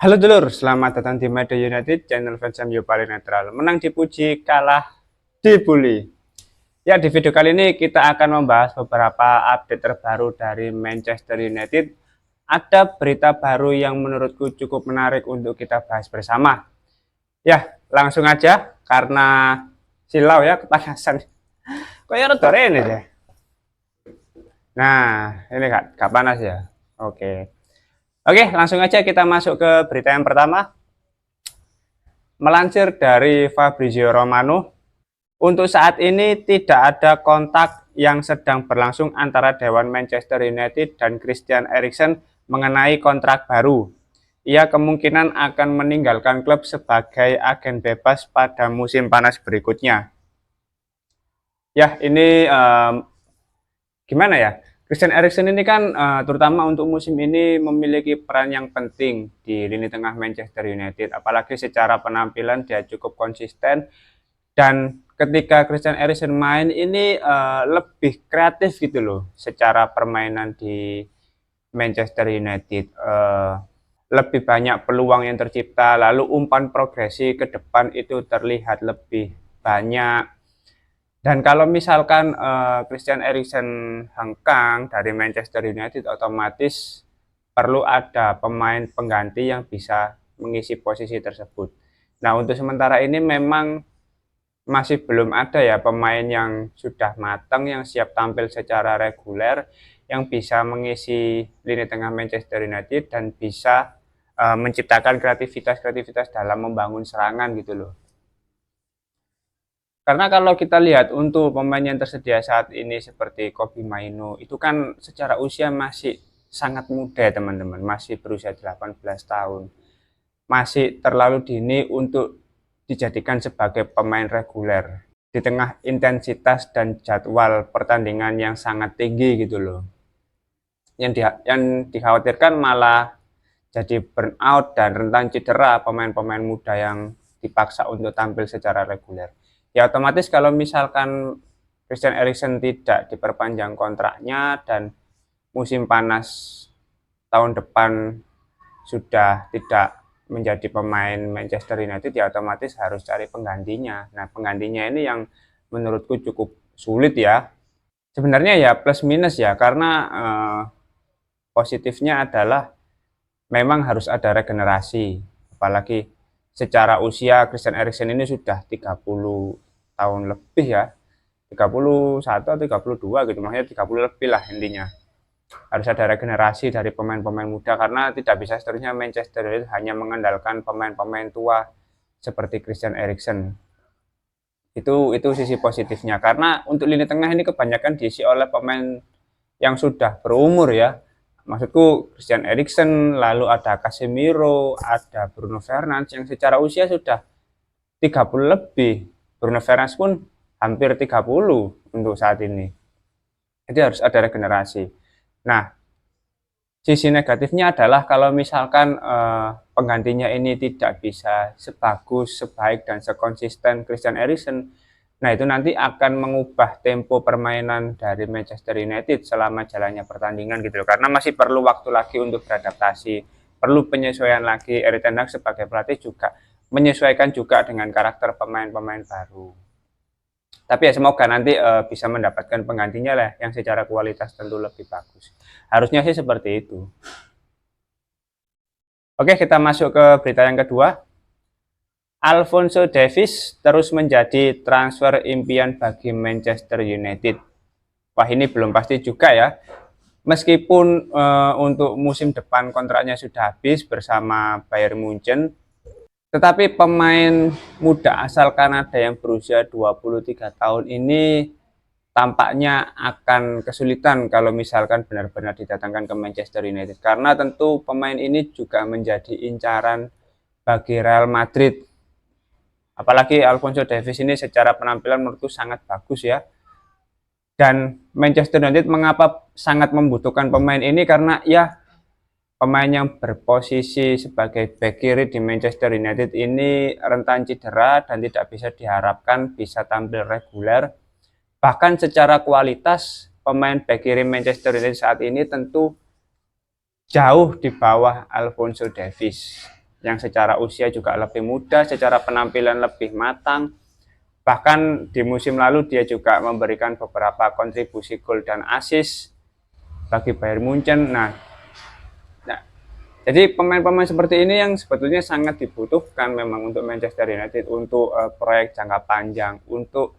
Halo dulur, selamat datang di Media United, channel fans MU paling netral. Menang dipuji, kalah dibully. Ya, di video kali ini kita akan membahas beberapa update terbaru dari Manchester United. Ada berita baru yang menurutku cukup menarik untuk kita bahas bersama. Ya, langsung aja, karena silau ya, kepanasan. Kok ya rada ini deh. Nah, ini gak panas ya? Oke. Oke, langsung aja kita masuk ke berita yang pertama. Melansir dari Fabrizio Romano, untuk saat ini tidak ada kontak yang sedang berlangsung antara Dewan Manchester United dan Christian Eriksen mengenai kontrak baru. Ia kemungkinan akan meninggalkan klub sebagai agen bebas pada musim panas berikutnya. Ya, ini gimana ya? Christian Eriksen ini kan terutama untuk musim ini memiliki peran yang penting di lini tengah Manchester United. Apalagi secara penampilan dia cukup konsisten dan ketika Christian Eriksen main ini lebih kreatif gitu loh secara permainan di Manchester United. Lebih banyak peluang yang tercipta, lalu umpan progresi ke depan itu terlihat lebih banyak. Dan kalau misalkan Christian Eriksen hengkang dari Manchester United, otomatis perlu ada pemain pengganti yang bisa mengisi posisi tersebut. Nah, untuk sementara ini memang masih belum ada ya pemain yang sudah matang, yang siap tampil secara reguler, yang bisa mengisi lini tengah Manchester United dan bisa menciptakan kreativitas-kreativitas dalam membangun serangan gitu loh. Karena kalau kita lihat untuk pemain yang tersedia saat ini seperti Kobbie Mainoo itu kan secara usia masih sangat muda ya teman-teman, masih berusia 18 tahun. Masih terlalu dini untuk dijadikan sebagai pemain reguler di tengah intensitas dan jadwal pertandingan yang sangat tinggi gitu loh. Yang dikhawatirkan malah jadi burnout dan rentan cedera pemain-pemain muda yang dipaksa untuk tampil secara reguler. Ya otomatis kalau misalkan Christian Eriksen tidak diperpanjang kontraknya dan musim panas tahun depan sudah tidak menjadi pemain Manchester United, ya otomatis harus cari penggantinya. Nah, penggantinya ini yang menurutku cukup sulit ya. Sebenarnya ya plus minus ya, karena positifnya adalah memang harus ada regenerasi. Apalagi secara usia Christian Eriksen ini sudah 30 tahun lebih ya. 31 atau 32 gitu, maksudnya 30 lebih lah intinya. Harus ada regenerasi dari pemain-pemain muda karena tidak bisa seterusnya Manchester United hanya mengandalkan pemain-pemain tua seperti Christian Eriksen. Itu sisi positifnya karena untuk lini tengah ini kebanyakan diisi oleh pemain yang sudah berumur ya. Maksudku Christian Eriksen, lalu ada Casemiro, ada Bruno Fernandes yang secara usia sudah 30 lebih. Bruno Fernandes pun hampir 30 untuk saat ini. Jadi harus ada regenerasi. Nah, sisi negatifnya adalah kalau misalkan penggantinya ini tidak bisa sebagus, sebaik, dan sekonsisten Christian Eriksen, nah itu nanti akan mengubah tempo permainan dari Manchester United selama jalannya pertandingan gitu loh. Karena masih perlu waktu lagi untuk beradaptasi, perlu penyesuaian lagi. Erik ten Hag sebagai pelatih juga menyesuaikan juga dengan karakter pemain-pemain baru. Tapi ya semoga nanti bisa mendapatkan penggantinya lah yang secara kualitas tentu lebih bagus. Harusnya sih seperti itu. Oke, kita masuk ke berita yang kedua. Alphonso Davies terus menjadi transfer impian bagi Manchester United. Wah, ini belum pasti juga ya. Meskipun untuk musim depan kontraknya sudah habis bersama Bayern Munchen, tetapi pemain muda asal Kanada yang berusia 23 tahun ini tampaknya akan kesulitan kalau misalkan benar-benar didatangkan ke Manchester United. Karena tentu pemain ini juga menjadi incaran bagi Real Madrid. Apalagi Alphonso Davies ini secara penampilan menurutku sangat bagus ya. Dan Manchester United mengapa sangat membutuhkan pemain ini karena ya pemain yang berposisi sebagai bek kiri di Manchester United ini rentan cedera dan tidak bisa diharapkan bisa tampil reguler. Bahkan secara kualitas pemain bek kiri Manchester United saat ini tentu jauh di bawah Alphonso Davies. yang secara usia juga lebih muda, secara penampilan lebih matang. Bahkan di musim lalu dia juga memberikan beberapa kontribusi gol dan assist bagi Bayern Munchen. Nah, jadi pemain-pemain seperti ini yang sebetulnya sangat dibutuhkan memang untuk Manchester United untuk proyek jangka panjang, untuk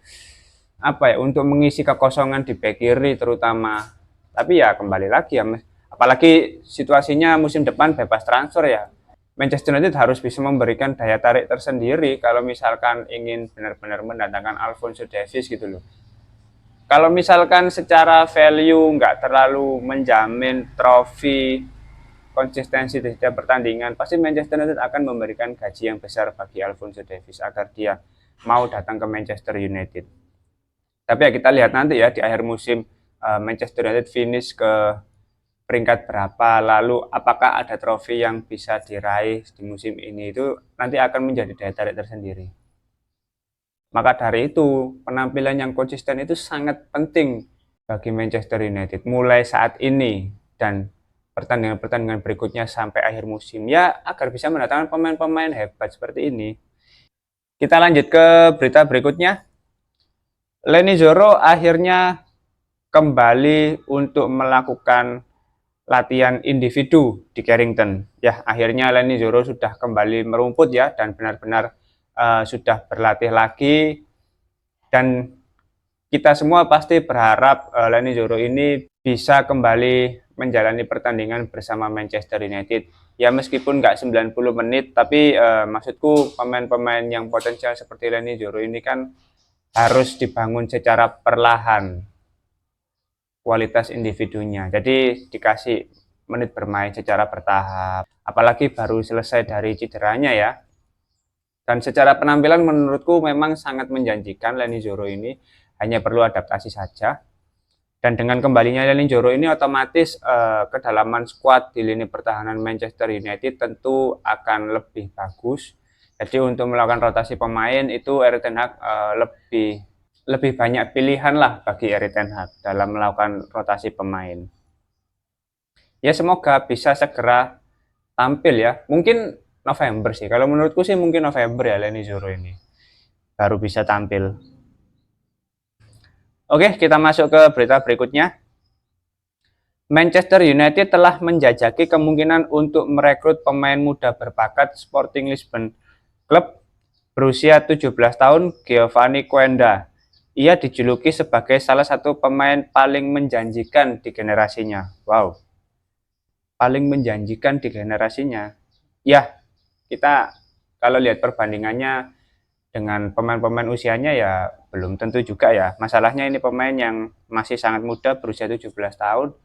apa ya, untuk mengisi kekosongan di bek kiri terutama. Tapi ya kembali lagi ya, apalagi situasinya musim depan bebas transfer ya. Manchester United harus bisa memberikan daya tarik tersendiri kalau misalkan ingin benar-benar mendatangkan Alphonso Davies gitu loh. Kalau misalkan secara value nggak terlalu menjamin trofi konsistensi di setiap pertandingan, pasti Manchester United akan memberikan gaji yang besar bagi Alphonso Davies agar dia mau datang ke Manchester United. Tapi ya kita lihat nanti ya di akhir musim Manchester United finish ke peringkat berapa, lalu apakah ada trofi yang bisa diraih di musim ini, itu nanti akan menjadi daya tarik tersendiri. Maka dari itu, penampilan yang konsisten itu sangat penting bagi Manchester United mulai saat ini dan pertandingan-pertandingan berikutnya sampai akhir musim ya, agar bisa mendatangkan pemain-pemain hebat seperti ini. Kita lanjut ke berita berikutnya. Leny Yoro akhirnya kembali untuk melakukan latihan individu di Carrington. Ya, akhirnya Leny Yoro sudah kembali merumput ya dan benar-benar sudah berlatih lagi, dan kita semua pasti berharap Leny Yoro ini bisa kembali menjalani pertandingan bersama Manchester United. Ya meskipun nggak 90 menit, tapi maksudku pemain-pemain yang potensial seperti Leny Yoro ini kan harus dibangun secara perlahan kualitas individunya. Jadi dikasih menit bermain secara bertahap. Apalagi baru selesai dari cederanya ya. Dan secara penampilan menurutku memang sangat menjanjikan Leny Yoro ini, hanya perlu adaptasi saja. Dan dengan kembalinya Leny Yoro ini otomatis kedalaman skuad di lini pertahanan Manchester United tentu akan lebih bagus. Jadi untuk melakukan rotasi pemain itu Erik ten Hag lebih banyak pilihan lah bagi Erik ten Hag dalam melakukan rotasi pemain. Ya semoga bisa segera tampil ya. Mungkin November sih. Kalau menurutku sih mungkin November ya Leny Yoro ini baru bisa tampil. Oke, kita masuk ke berita berikutnya. Manchester United telah menjajaki kemungkinan untuk merekrut pemain muda berbakat Sporting Lisbon. Klub berusia 17 tahun Giovanni Coenda. Ia dijuluki sebagai salah satu pemain paling menjanjikan di generasinya. Wow. Paling menjanjikan di generasinya. Ya, kita kalau lihat perbandingannya dengan pemain-pemain usianya ya belum tentu juga ya. Masalahnya ini pemain yang masih sangat muda berusia 17 tahun.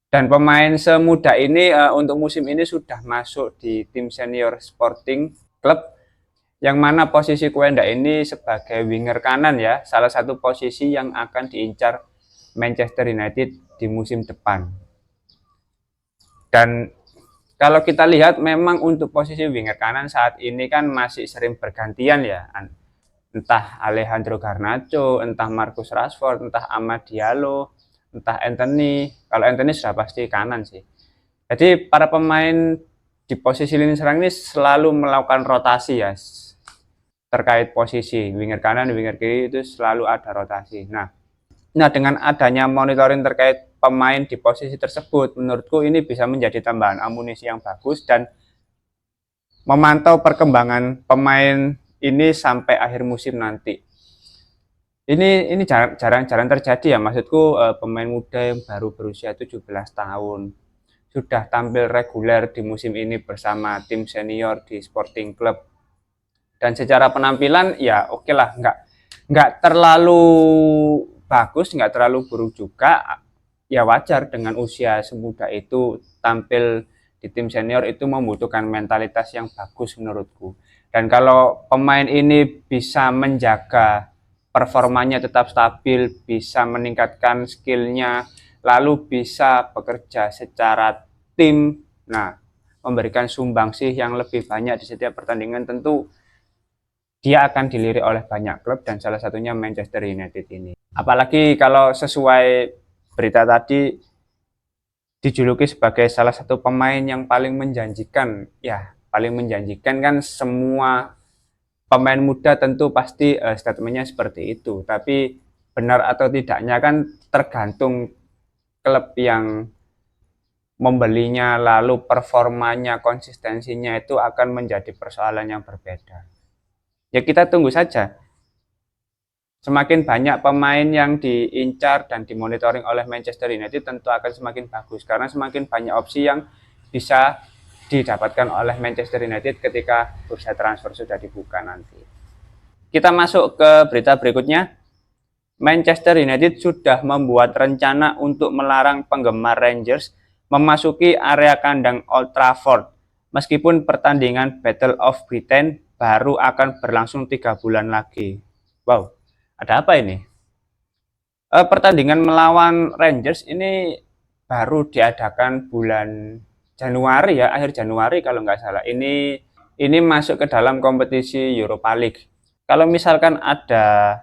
Dan pemain semuda ini untuk musim ini sudah masuk di tim senior Sporting Club, yang mana posisi Coenda ini sebagai winger kanan ya, salah satu posisi yang akan diincar Manchester United di musim depan. Dan kalau kita lihat memang untuk posisi winger kanan saat ini kan masih sering bergantian ya. Entah Alejandro Garnacho, entah Marcus Rashford, entah Amad Diallo, entah Anthony. Kalau Anthony sudah pasti kanan sih. Jadi para pemain di posisi lini serang ini selalu melakukan rotasi ya. Terkait posisi winger kanan, winger kiri itu selalu ada rotasi. Nah dengan adanya monitoring terkait pemain di posisi tersebut, menurutku ini bisa menjadi tambahan amunisi yang bagus dan memantau perkembangan pemain ini sampai akhir musim nanti. Ini jarang-jarang terjadi ya, maksudku pemain muda yang baru berusia 17 tahun sudah tampil reguler di musim ini bersama tim senior di Sporting Club. Dan secara penampilan ya oke lah, nggak terlalu bagus, nggak terlalu buruk juga. Ya wajar dengan usia semuda itu tampil di tim senior itu membutuhkan mentalitas yang bagus menurutku. Dan kalau pemain ini bisa menjaga performanya tetap stabil, bisa meningkatkan skillnya, lalu bisa bekerja secara tim, nah memberikan sumbangsih yang lebih banyak di setiap pertandingan, tentu dia akan dilirik oleh banyak klub dan salah satunya Manchester United ini. Apalagi kalau sesuai berita tadi dijuluki sebagai salah satu pemain yang paling menjanjikan, ya paling menjanjikan kan semua pemain muda tentu pasti statementnya seperti itu. Tapi benar atau tidaknya kan tergantung klub yang membelinya, lalu performanya, konsistensinya itu akan menjadi persoalan yang berbeda. Ya kita tunggu saja. Semakin banyak pemain yang diincar dan dimonitoring oleh Manchester United tentu akan semakin bagus karena semakin banyak opsi yang bisa didapatkan oleh Manchester United ketika bursa transfer sudah dibuka nanti. Kita masuk ke berita berikutnya. Manchester United sudah membuat rencana untuk melarang penggemar Rangers memasuki area kandang Old Trafford meskipun pertandingan Battle of Britain baru akan berlangsung 3 bulan lagi. Wow, ada apa ini? Pertandingan melawan Rangers ini baru diadakan bulan Januari ya, akhir Januari kalau nggak salah. Ini masuk ke dalam kompetisi Europa League. Kalau misalkan ada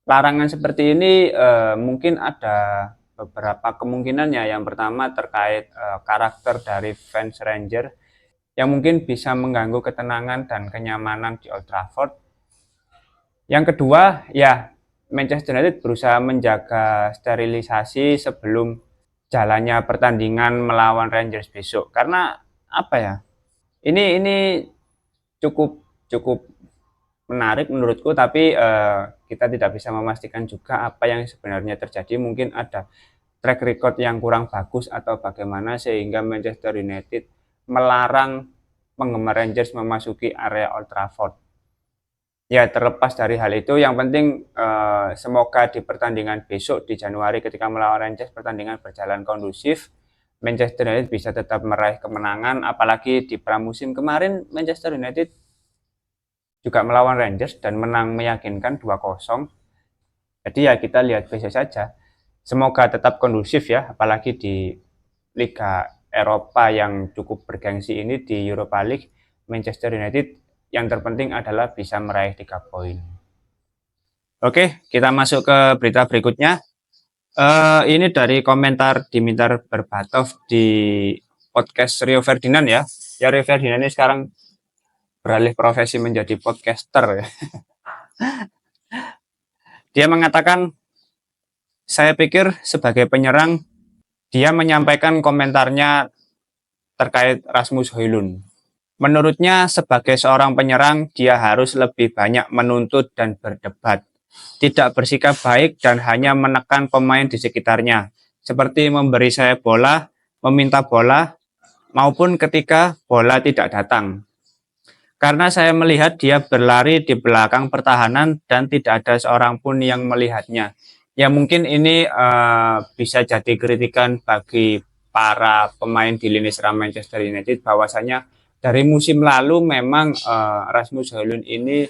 larangan seperti ini, mungkin ada beberapa kemungkinannya. Yang pertama terkait karakter dari fans Ranger yang mungkin bisa mengganggu ketenangan dan kenyamanan di Old Trafford. Yang kedua, ya Manchester United berusaha menjaga sterilisasi sebelum jalannya pertandingan melawan Rangers besok. Karena apa ya? Ini cukup cukup menarik menurutku, tapi kita tidak bisa memastikan juga apa yang sebenarnya terjadi. Mungkin ada track record yang kurang bagus atau bagaimana sehingga Manchester United melarang penggemar Rangers memasuki area Old Trafford. Ya, terlepas dari hal itu, yang penting semoga di pertandingan besok di Januari ketika melawan Rangers pertandingan berjalan kondusif. Manchester United bisa tetap meraih kemenangan, apalagi di pramusim kemarin Manchester United juga melawan Rangers dan menang meyakinkan 2-0. Jadi ya kita lihat besok saja. Semoga tetap kondusif ya, apalagi di Liga Eropa yang cukup bergengsi ini di Europa League. Manchester United yang terpenting adalah bisa meraih 3 poin. Oke, kita masuk ke berita berikutnya. Ini dari komentar Dimitar Berbatov di podcast Rio Ferdinand ya. Ya Rio Ferdinand ini sekarang beralih profesi menjadi podcaster ya. Dia mengatakan, saya pikir sebagai penyerang, dia menyampaikan komentarnya terkait Rasmus Højlund. Menurutnya, sebagai seorang penyerang, dia harus lebih banyak menuntut dan berdebat. Tidak bersikap baik dan hanya menekan pemain di sekitarnya, seperti memberi saya bola, meminta bola, maupun ketika bola tidak datang. Karena saya melihat dia berlari di belakang pertahanan dan tidak ada seorang pun yang melihatnya. Ya mungkin ini bisa jadi kritikan bagi para pemain di lini serang Manchester United bahwasanya dari musim lalu memang Rasmus Højlund ini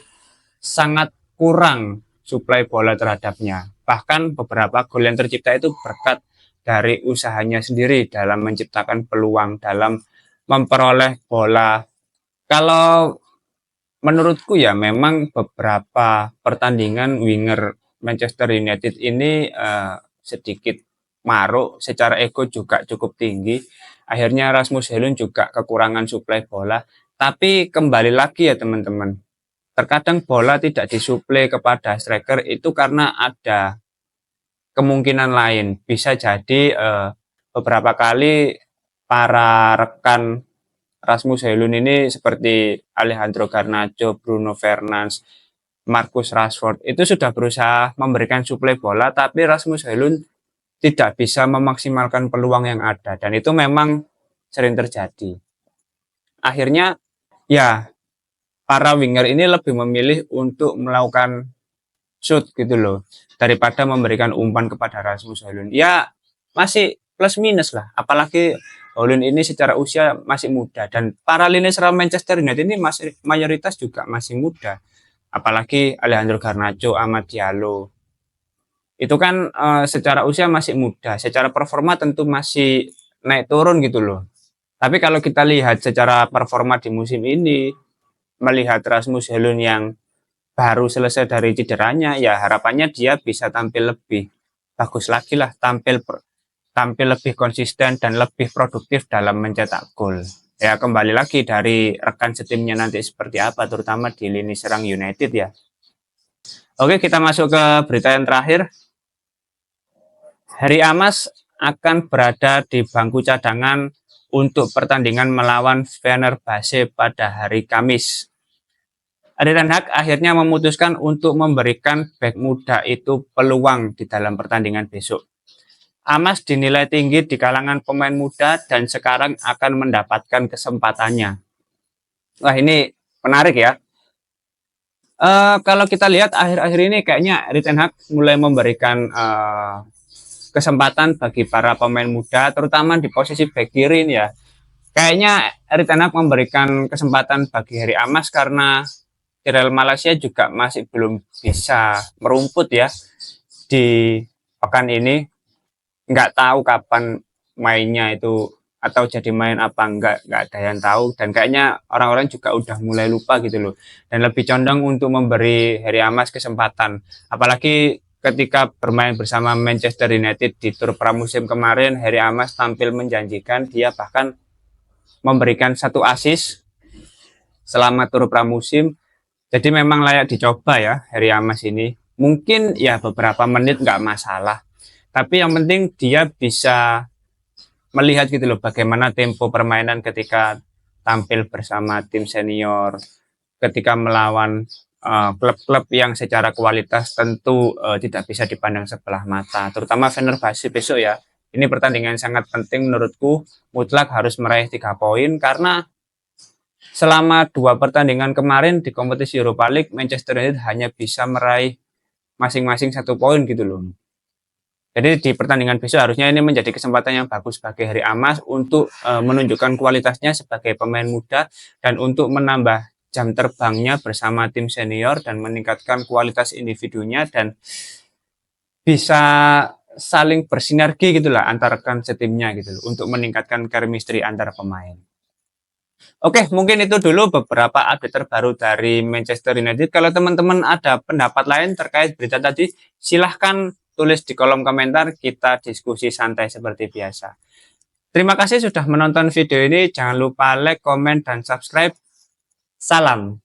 sangat kurang suplai bola terhadapnya. Bahkan beberapa gol yang tercipta itu berkat dari usahanya sendiri dalam menciptakan peluang, dalam memperoleh bola. Kalau menurutku ya memang beberapa pertandingan winger Manchester United ini sedikit maruk, secara ego juga cukup tinggi. Akhirnya Rasmus Højlund juga kekurangan suplai bola. Tapi kembali lagi ya teman-teman, terkadang bola tidak disuplai kepada striker itu karena ada kemungkinan lain. Bisa jadi beberapa kali para rekan Rasmus Højlund ini seperti Alejandro Garnacho, Bruno Fernandes, Marcus Rashford itu sudah berusaha memberikan suplai bola, tapi Rasmus Højlund tidak bisa memaksimalkan peluang yang ada, dan itu memang sering terjadi. Akhirnya ya para winger ini lebih memilih untuk melakukan shoot gitu loh, daripada memberikan umpan kepada Rasmus Højlund. Ya masih plus minus lah, apalagi Højlund ini secara usia masih muda, dan para lini serang Manchester United ini masih mayoritas juga masih muda, apalagi Alejandro Garnacho, Amad Diallo. Itu kan secara usia masih muda, secara performa tentu masih naik turun gitu loh. Tapi kalau kita lihat secara performa di musim ini, melihat Rasmus Højlund yang baru selesai dari cederanya, ya harapannya dia bisa tampil lebih bagus lagi lah, tampil lebih konsisten dan lebih produktif dalam mencetak gol. Ya kembali lagi dari rekan setimnya nanti seperti apa, terutama di lini serang United ya. Oke, kita masuk ke berita yang terakhir. Harry Amas akan berada di bangku cadangan untuk pertandingan melawan Fenerbahce pada hari Kamis. Erik ten Hag akhirnya memutuskan untuk memberikan bek muda itu peluang di dalam pertandingan besok. Amas dinilai tinggi di kalangan pemain muda dan sekarang akan mendapatkan kesempatannya. Wah, ini menarik ya. Kalau kita lihat akhir-akhir ini kayaknya Erik ten Hag mulai memberikan kesempatan bagi para pemain muda, terutama di posisi bek kiri ini ya. Kayaknya Erik ten Hag memberikan kesempatan bagi Harry Amas karena Real Malaysia juga masih belum bisa merumput ya di pekan ini. Nggak tahu kapan mainnya itu atau jadi main apa nggak ada yang tahu, dan kayaknya orang-orang juga udah mulai lupa gitu loh, dan lebih condong untuk memberi Harry Amas kesempatan, apalagi ketika bermain bersama Manchester United di tur pramusim kemarin. Harry Amas tampil menjanjikan, dia bahkan memberikan 1 assist selama tur pramusim. Jadi memang layak dicoba ya Harry Amas ini. Mungkin ya beberapa menit nggak masalah, tapi yang penting dia bisa melihat gitu loh bagaimana tempo permainan ketika tampil bersama tim senior, ketika melawan klub-klub yang secara kualitas tentu tidak bisa dipandang sebelah mata, terutama Fenerbahce besok ya. Ini pertandingan sangat penting menurutku, mutlak harus meraih 3 poin karena selama 2 pertandingan kemarin di kompetisi Europa League, Manchester United hanya bisa meraih masing-masing 1 poin gitu loh. Jadi di pertandingan besok harusnya ini menjadi kesempatan yang bagus bagi Harry Amas untuk menunjukkan kualitasnya sebagai pemain muda dan untuk menambah jam terbangnya bersama tim senior dan meningkatkan kualitas individunya dan bisa saling bersinergi gitulah antar rekan setimnya gitu loh, untuk meningkatkan chemistry antar pemain. Oke, mungkin itu dulu beberapa update terbaru dari Manchester United. Kalau teman-teman ada pendapat lain terkait berita tadi, silahkan tulis di kolom komentar, kita diskusi santai seperti biasa. Terima kasih sudah menonton video ini. Jangan lupa like, komen, dan subscribe. Salam.